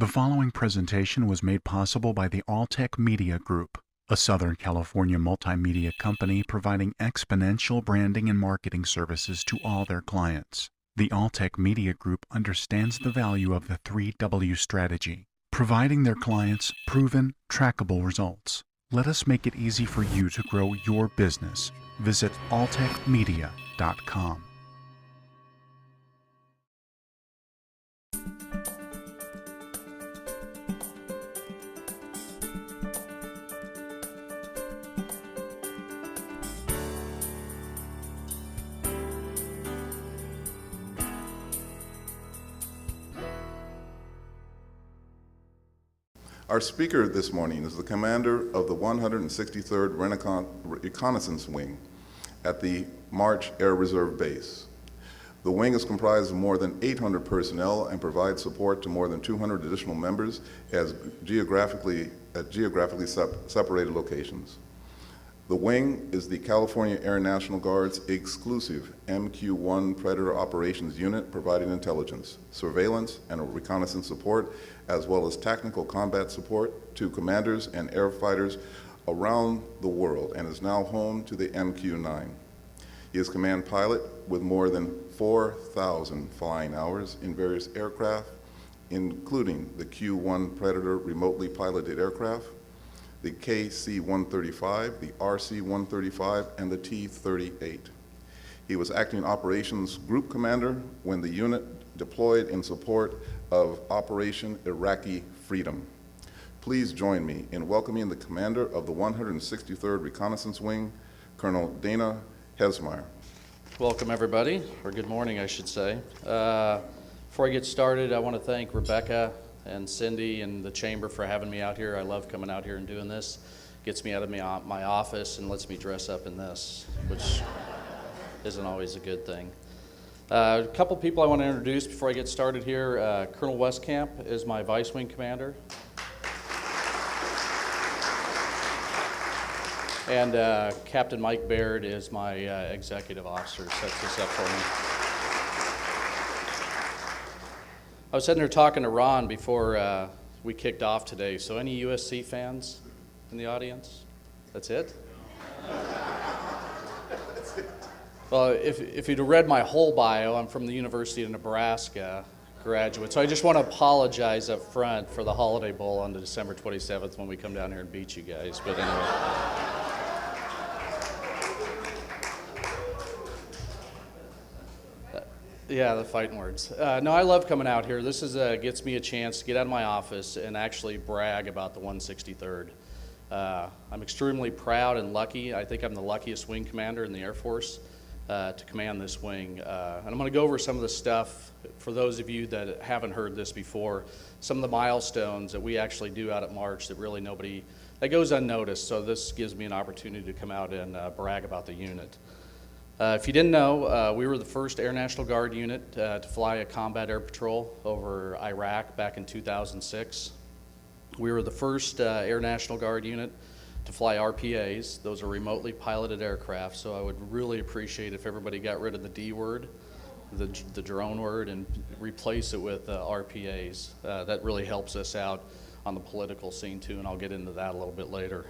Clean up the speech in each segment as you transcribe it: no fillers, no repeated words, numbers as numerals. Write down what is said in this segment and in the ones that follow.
The following presentation was made possible by the Alltech Media Group, a Southern California multimedia company providing exponential branding and marketing services to all their clients. The Alltech Media Group understands the value of the 3W strategy, providing their clients proven, trackable results. Let us make it easy for you to grow your business. Visit alltechmedia.com. Our speaker this morning is the commander of the 163rd Reconnaissance Wing at the March Air Reserve Base. The wing is comprised of more than 800 personnel and provides support to more than 200 additional members at geographically separated locations. The wing is the California Air National Guard's exclusive MQ-1 Predator Operations Unit, providing intelligence, surveillance, and reconnaissance support, as well as technical combat support to commanders and air fighters around the world, and is now home to the MQ-9. He is command pilot with more than 4,000 flying hours in various aircraft, including the Q-1 Predator remotely piloted aircraft, the KC-135, the RC-135, and the T-38. He was acting operations group commander when the unit deployed in support of Operation Iraqi Freedom. Please join me in welcoming the commander of the 163rd Reconnaissance Wing, Colonel Dana Hessheimer. Welcome, everybody, or good morning, I should say. Before I get started, I want to thank Rebecca and Cindy and the Chamber for having me out here. I love coming out here and doing this. Gets me out of my office and lets me dress up in this, which isn't always a good thing. A couple people I want to introduce before I get started here. Colonel Westcamp is my Vice Wing Commander. And Captain Mike Baird is my Executive Officer, sets this up for me. I was sitting there talking to Ron before we kicked off today. So any USC fans in the audience? That's it? Well, if you'd have read my whole bio, I'm from the University of Nebraska graduate. So I just want to apologize up front for the Holiday Bowl on December 27th when we come down here and beat you guys. But anyway. Yeah, the fighting words. No, I love coming out here. This gets me a chance to get out of my office and actually brag about the 163rd. I'm extremely proud and lucky. I think I'm the luckiest wing commander in the Air Force to command this wing. And I'm going to go over some of the stuff for those of you that haven't heard this before, some of the milestones that we actually do out at March that really that goes unnoticed. So this gives me an opportunity to come out and brag about the unit. If you didn't know, we were the first Air National Guard unit to fly a combat air patrol over Iraq back in 2006. We were the first Air National Guard unit to fly RPAs. Those are remotely piloted aircraft, so I would really appreciate if everybody got rid of the D word, the drone word, and replace it with RPAs. That really helps us out on the political scene too, and I'll get into that a little bit later.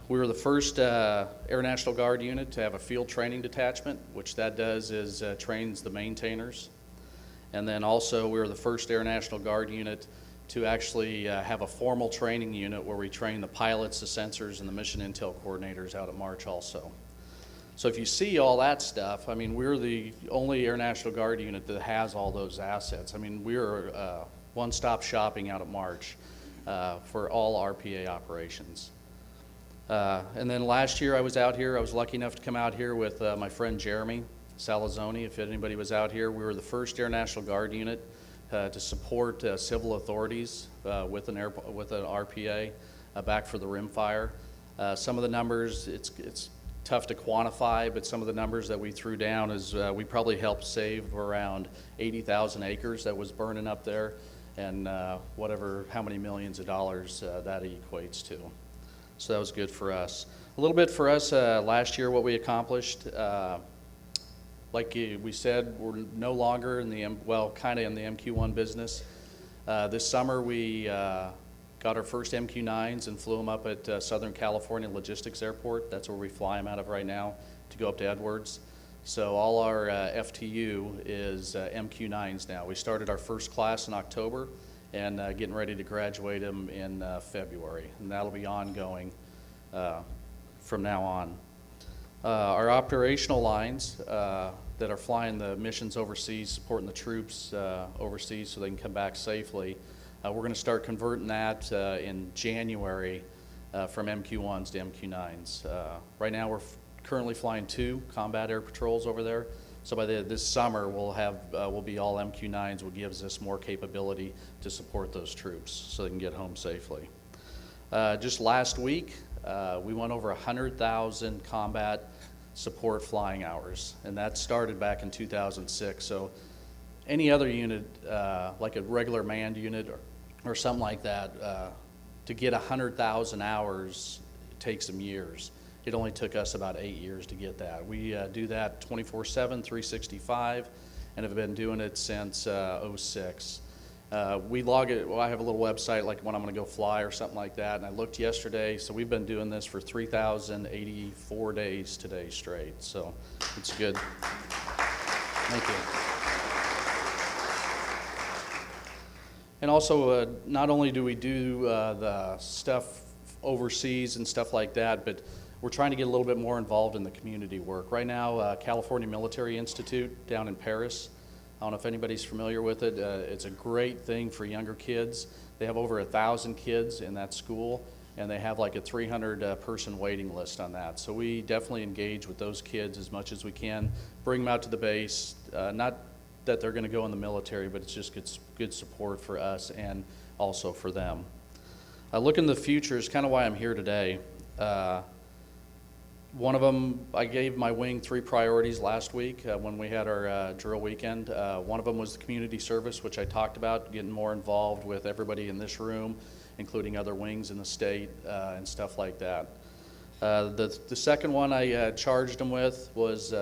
We were the first Air National Guard unit to have a field training detachment, which that does is trains the maintainers. And then also we were the first Air National Guard unit to actually have a formal training unit where we train the pilots, the sensors, and the mission intel coordinators out at March also. So if you see all that stuff, I mean, we're the only Air National Guard unit that has all those assets. I mean, we're one-stop shopping out at March for all RPA operations. And then last year I was out here. I was lucky enough to come out here with my friend Jeremy Salazzoni. If anybody was out here, we were the first Air National Guard unit to support civil authorities with an RPA back for the rimfire. Some of the numbers, it's tough to quantify, but some of the numbers that we threw down is we probably helped save around 80,000 acres that was burning up there, and how many millions of dollars that equates to. So that was good for us. A little bit for us last year, what we accomplished. Like we said, we're no longer in the, kind of in the MQ-1 business. This summer we got our first MQ-9s and flew them up at Southern California Logistics Airport. That's where we fly them out of right now to go up to Edwards. So all our FTU is MQ-9s now. We started our first class in October and getting ready to graduate them in February, and that'll be ongoing from now on. Our operational lines that are flying the missions overseas, supporting the troops overseas so they can come back safely, we're going to start converting that in January from MQ-1s to MQ-9s. Right now we're currently flying 2 combat air patrols over there. So by this summer we'll be all MQ-9s, which gives us more capability to support those troops so they can get home safely. Just last week we went over 100,000 combat support flying hours, and that started back in 2006. So any other unit, like a regular manned unit or something like that, to get 100,000 hours takes some years. It only took us about 8 years to get that. We do that 24/7, 365, and have been doing it since '06. We log it, well, I have a little website like when I'm gonna go fly or something like that, and I looked yesterday, so we've been doing this for 3,084 days today straight, so it's good. Thank you. And also, not only do we do the stuff overseas and stuff like that, but we're trying to get a little bit more involved in the community work. Right now, California Military Institute down in Paris, I don't know if anybody's familiar with it. It's a great thing for younger kids. They have over 1,000 kids in that school, and they have like a 300 person waiting list on that. So we definitely engage with those kids as much as we can, bring them out to the base, not that they're gonna go in the military, but it's just good support for us and also for them. Looking to the future is kind of why I'm here today. One of them, I gave my wing 3 priorities last week when we had our drill weekend. One of them was the community service, which I talked about, getting more involved with everybody in this room, including other wings in the state and stuff like that. The second one I charged them with was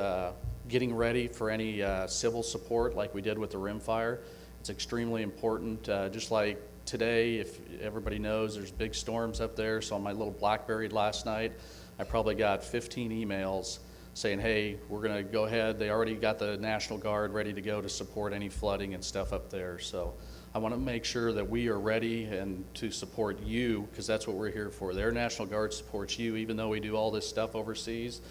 getting ready for any civil support like we did with the rimfire. It's extremely important, just like today, if everybody knows, there's big storms up there, so on my little BlackBerry last night, I probably got 15 emails saying, hey, we're gonna go ahead. They already got the National Guard ready to go to support any flooding and stuff up there. So I wanna make sure that we are ready and to support you, because that's what we're here for. Their National Guard supports you, even though we do all this stuff overseas.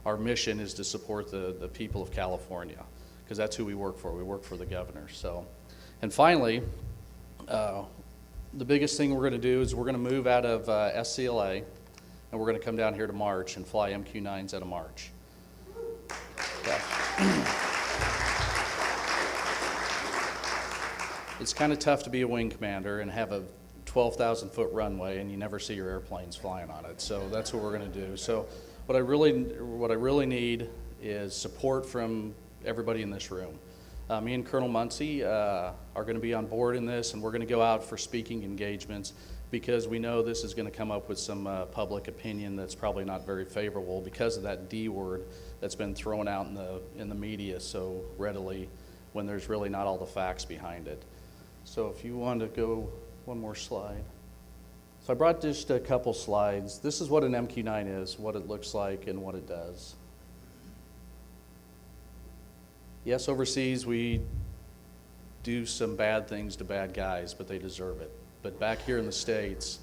Our mission is to support the people of California, because that's who we work for. We work for the governor. So, and finally, the biggest thing we're gonna do is we're gonna move out of SCLA, and we're going to come down here to March and fly MQ-9s out of March. Yeah. It's kind of tough to be a wing commander and have a 12,000 foot runway and you never see your airplanes flying on it. So that's what we're going to do. So what I really need is support from everybody in this room. Me and Colonel Muncie are going to be on board in this, and we're going to go out for speaking engagements, because we know this is going to come up with some public opinion that's probably not very favorable because of that D word that's been thrown out in the media so readily when there's really not all the facts behind it. So if you want to go one more slide. So I brought just a couple slides. This is what an MQ-9 is, what it looks like and what it does. Yes, overseas we do some bad things to bad guys, but they deserve it. But back here in the States,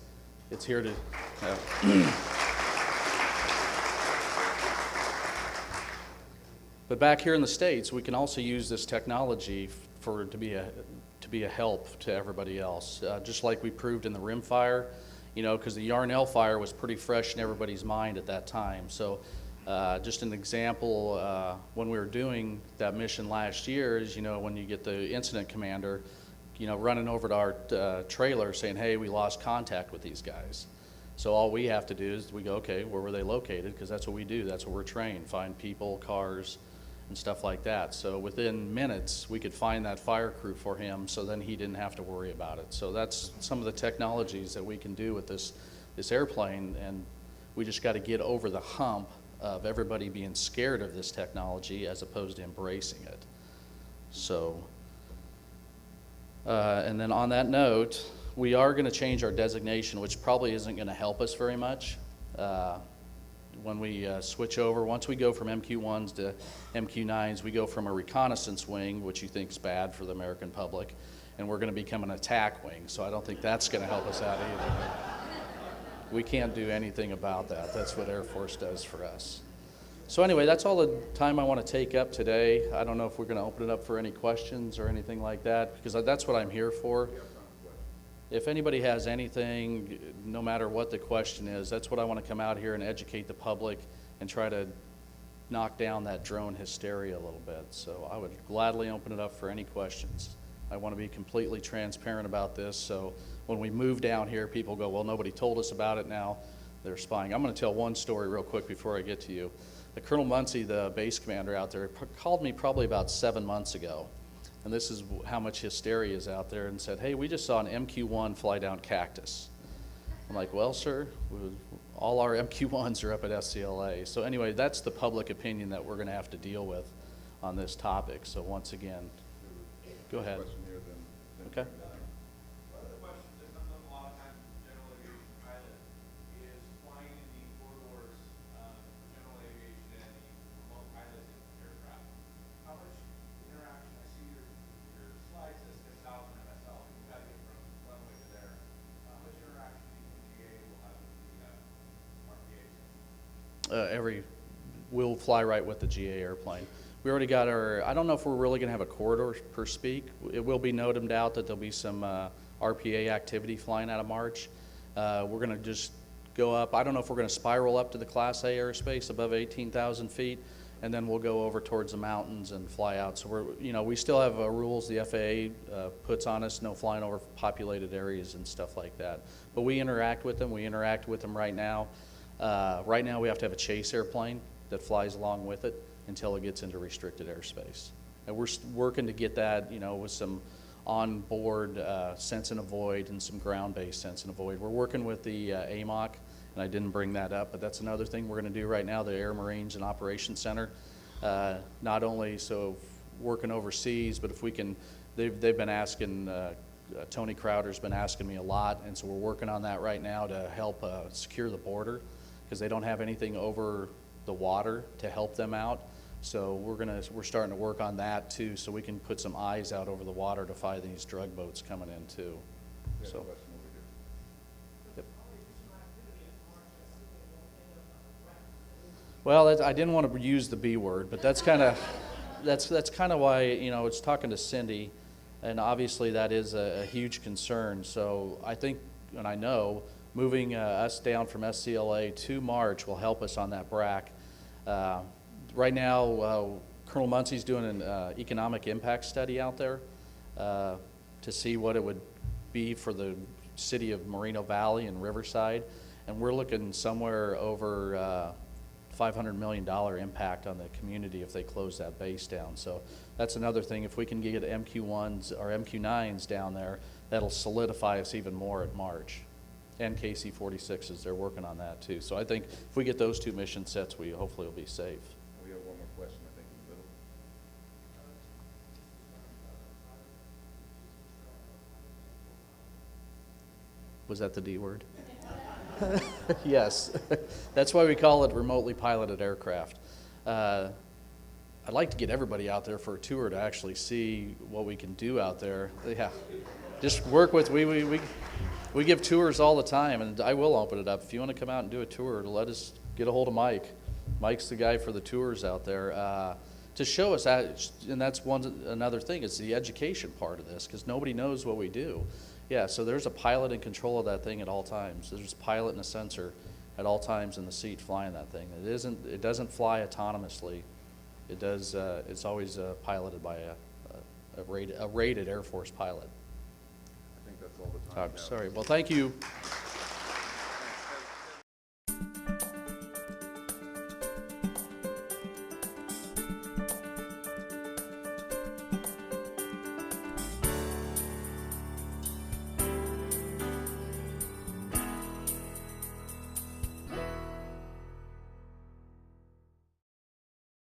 it's here to... But back here in the States, we can also use this technology to be a help to everybody else. Just like we proved in the rimfire, you know, because the Yarnell fire was pretty fresh in everybody's mind at that time. So just an example, when we were doing that mission last year is, you know, when you get the incident commander, you know, running over to our trailer saying, hey, we lost contact with these guys. So all we have to do is we go, okay, where were they located? Because that's what we do. That's what we're trained, find people, cars, and stuff like that. So within minutes, we could find that fire crew for him, so then he didn't have to worry about it. So that's some of the technologies that we can do with this airplane, and we just got to get over the hump of everybody being scared of this technology as opposed to embracing it. So And then on that note, we are going to change our designation, which probably isn't going to help us very much. When we switch over, once we go from MQ1s to MQ9s, we go from a reconnaissance wing, which you think is bad for the American public, and we're going to become an attack wing. So I don't think that's going to help us out either. We can't do anything about that. That's what Air Force does for us. So anyway, that's all the time I want to take up today. I don't know if we're going to open it up for any questions or anything like that, because that's what I'm here for. If anybody has anything, no matter what the question is, that's what I want to come out here and educate the public and try to knock down that drone hysteria a little bit. So I would gladly open it up for any questions. I want to be completely transparent about this, so when we move down here, people go, well, nobody told us about it, now they're spying. I'm going to tell one story real quick before I get to you. Colonel Muncie, the base commander out there, called me probably about 7 months ago. And this is how much hysteria is out there, and said, hey, we just saw an MQ-1 fly down Cactus. I'm like, well, sir, all our MQ-1s are up at SCLA. So anyway, that's the public opinion that we're going to have to deal with on this topic. So once again, go ahead. Okay. One of the questions that comes up a lot of times with general aviation pilot is flying in the corridors for general aviation and the remote piloted aircraft. How much interaction, I see your slide says 10,000 MSL, you've got to get from runway to there. How much interaction do you think GA will have with the RPAs? We'll fly right with the GA airplane. We already got I don't know if we're really going to have a corridor per speak. It will be noted out that there'll be some RPA activity flying out of March. We're going to just go up. I don't know if we're going to spiral up to the Class A airspace above 18,000 feet, and then we'll go over towards the mountains and fly out. So we still have rules the FAA puts on us, no flying over populated areas and stuff like that. But we interact with them. We interact with them right now. Right now we have to have a chase airplane that flies along with it until it gets into restricted airspace. And we're working to get that, with some on-board sense and avoid and some ground-based sense and avoid. We're working with the AMOC, and I didn't bring that up, but that's another thing we're going to do right now, the Air Marines and Operations Center. Not only working overseas, but if we can, they've been asking, Tony Crowder's been asking me a lot, and so we're working on that right now to help secure the border, because they don't have anything over the water to help them out. So we're starting to work on that too, so we can put some eyes out over the water to find these drug boats coming in too. So. Yep. Well, I didn't want to use the B word, but that's kind of why it's talking to Cindy, and obviously that is a huge concern. So I think, and I know, moving us down from SCLA to March will help us on that BRAC. Right now, Colonel Muncie's doing an economic impact study out there to see what it would be for the city of Moreno Valley and Riverside, and we're looking somewhere over $500 million impact on the community if they close that base down. So that's another thing. If we can get MQ-1s or MQ-9s down there, that'll solidify us even more at March. And KC-46s, they're working on that too. So I think if we get those two mission sets, we hopefully will be safe. We have one more question, I think, in the middle. Was that the D word? Yes. That's why we call it remotely piloted aircraft. I'd like to get everybody out there for a tour to actually see what we can do out there. Yeah. Just work with, we give tours all the time, and I will open it up. If you want to come out and do a tour, let us get a hold of Mike. Mike's the guy for the tours out there to show us that, and that's another thing. It's the education part of this, because nobody knows what we do. Yeah, so there's a pilot in control of that thing at all times. There's a pilot and a sensor at all times in the seat flying that thing. It doesn't fly autonomously. It does. It's always piloted by a rated Air Force pilot. I think that's all the time. I'm sorry. Well, thank you.